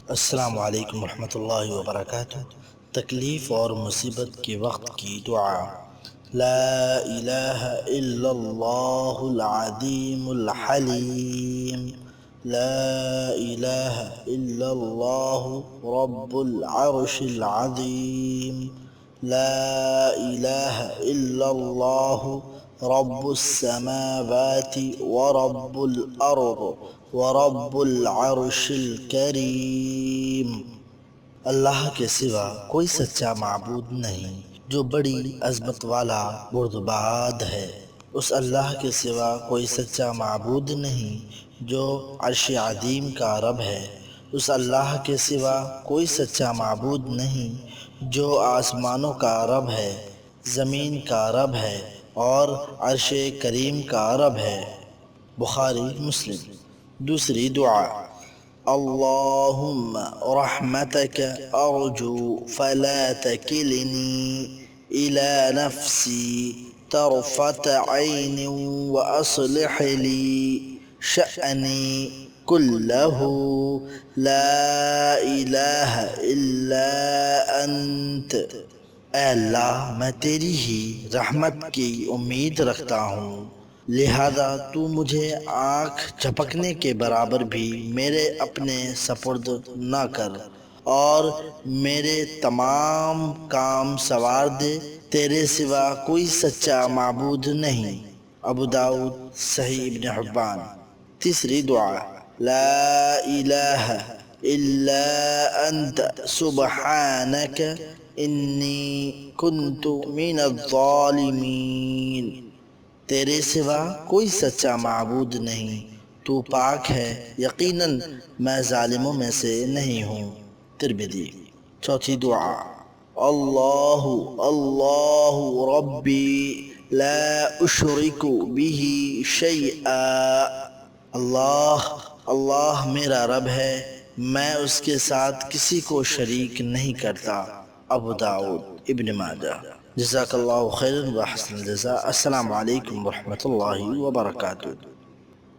السلام علیکم ورحمۃ اللہ وبرکاتہ۔ تکلیف اور مصیبت کے وقت کی دعا۔ لا الہ الا اللہ العظیم الحلیم، لا الہ الا اللہ رب العرش العظیم، لا الہ الا اللہ رب السماوات ورب الارض ورب العرش الکریم۔ اللہ کے سوا کوئی سچا معبود نہیں جو بڑی عظمت والا بردباد ہے۔ اس اللہ کے سوا کوئی سچا معبود نہیں جو عرش عظیم کا رب ہے۔ اس اللہ کے سوا کوئی سچا معبود نہیں جو آسمانوں کا رب ہے، زمین کا رب ہے اور عرش کریم کا رب ہے۔ بخاری مسلم۔ دوسری دعا۔ اللہم رحمتک ارجو فلا تکلنی الى نفسی طرفت عین واصلح لی شأنی کلہ لا الہ الا انت۔ اے اللہ، میں تیری ہی رحمت کی امید رکھتا ہوں، لہذا تو مجھے آنکھ جھپکنے کے برابر بھی میرے اپنے سپرد نہ کر اور میرے تمام کام سنوار دے۔ تیرے سوا کوئی سچا معبود نہیں۔ ابو داؤد، صحیح ابن حبان۔ تیسری دعا۔ لا الہ الا انت سبحانک انی کنت من الظالمین۔ تیرے سوا کوئی سچا معبود نہیں، تو پاک ہے، یقیناً میں ظالموں میں سے نہیں ہوں۔ ترمذی۔ چوتھی دعا۔ اللہ اللہ ربی لا اشرک بہ شیئا۔ اللہ اللہ میرا رب ہے، میں اس کے ساتھ کسی کو شریک نہیں کرتا۔ ابو داؤد، ابن ماجہ۔ جزاک اللہ خیرا و حسن الجزاء۔ السلام علیکم ورحمۃ اللہ وبرکاتہ۔